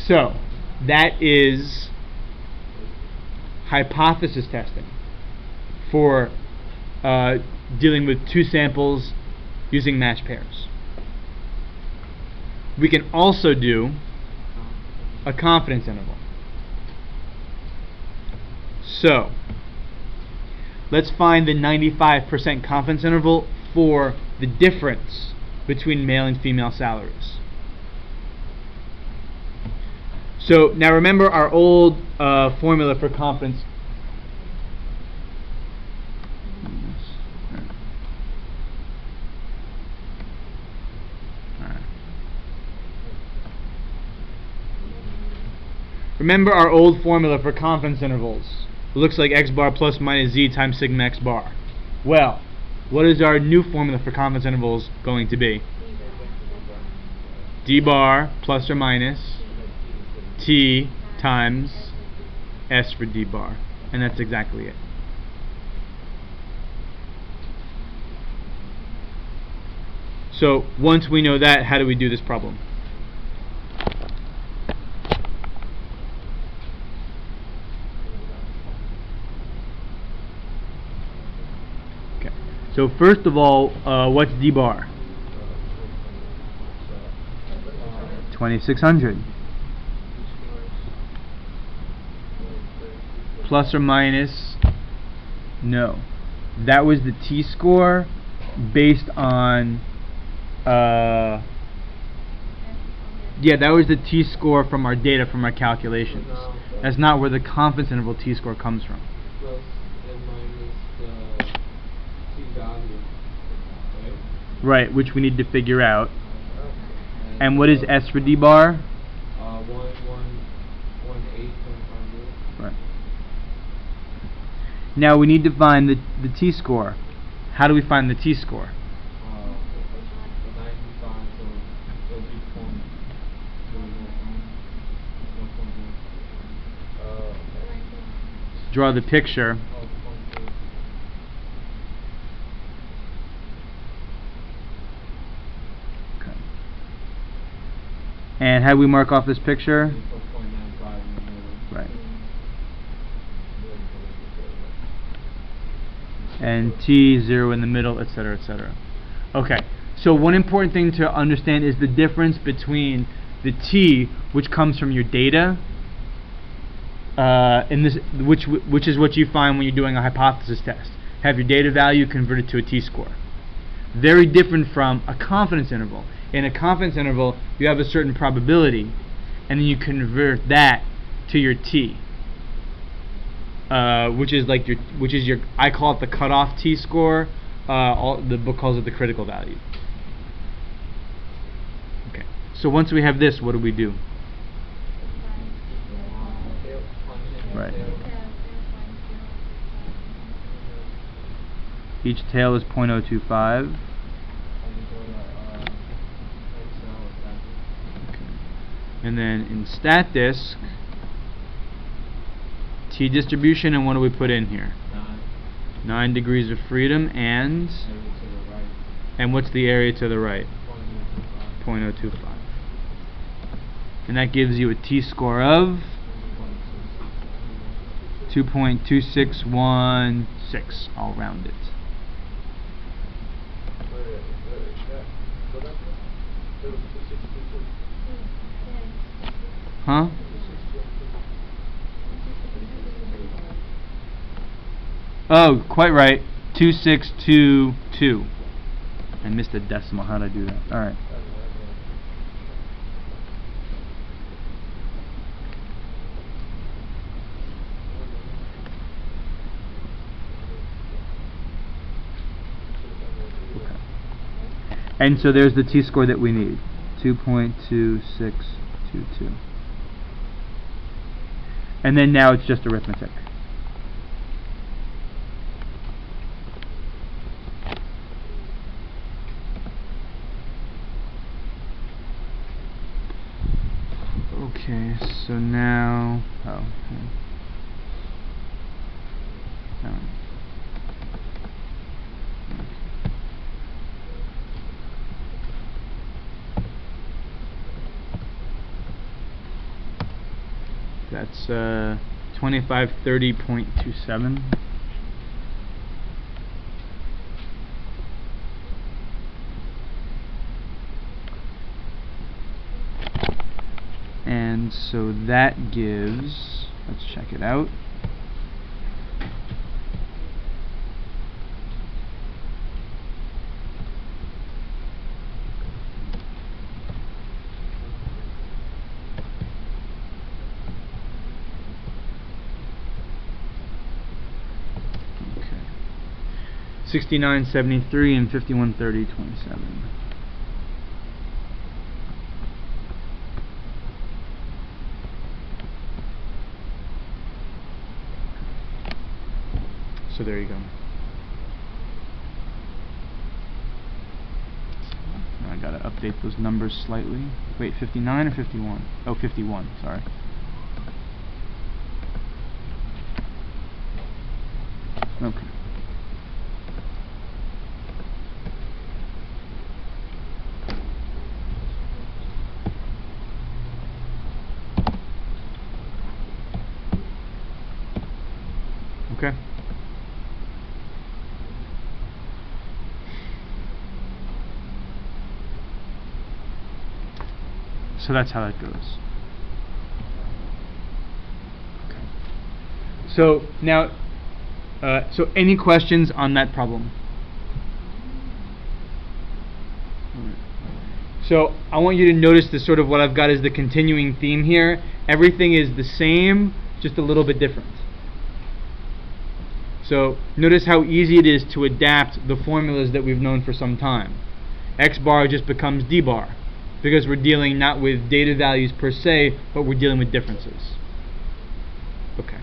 So that is hypothesis testing for dealing with two samples using matched pairs. We can also do a confidence interval. So let's find the 95% confidence interval for the difference between male and female salaries. So now remember our old formula for confidence. Remember our old formula for confidence intervals. It looks like x bar plus minus z times sigma x bar. Well, what is our new formula for confidence intervals going to be? D bar plus or minus t times s for d bar. And that's exactly it. So once we know that, how do we do this problem? So first of all, what's d bar? 2600. Plus or minus? No. That was the t-score based on yeah, that was the t-score from our data, from our calculations. That's not where the confidence interval t-score comes from. Right, which we need to figure out. And what is S for D bar? 1.8. Right. Now we need to find the t-score. How do we find the t-score? Draw the picture. And how do we mark off this picture? Right. And T, 0 in the middle, etc., etc. Okay, so one important thing to understand is the difference between the T, which comes from your data, which is what you find when you're doing a hypothesis test. Have your data value converted to a t-score. Very different from a confidence interval. In a confidence interval, you have a certain probability, and then you convert that to your t, which is your I call it the cutoff t-score. The book calls it the critical value. Okay. So once we have this, what do we do? Right. Each tail is 0.025. And then in StatDisk, T distribution, and what do we put in here? 9 degrees of freedom, and what's the area to the right? 0.025. And that gives you a t-score of 2.2616. I'll round it. Huh? Oh, quite right. 2622. I missed a decimal. How did I do that? All right. And so there's the t-score that we need, 2.2622. And then now it's just arithmetic. Okay, so now, That's 2530.27. And so that gives, let's check it out. Okay. 6973 and 5130.27. So there you go. Now I gotta update those numbers slightly. Wait, 59 or 51? Oh, 51, sorry. Okay. Okay. So that's how that goes. Okay. So now, so any questions on that problem? So I want you to notice the sort of what I've got as the continuing theme here. Everything is the same, just a little bit different. So notice how easy it is to adapt the formulas that we've known for some time. X bar just becomes D bar, because we're dealing not with data values per se, but we're dealing with differences. Okay.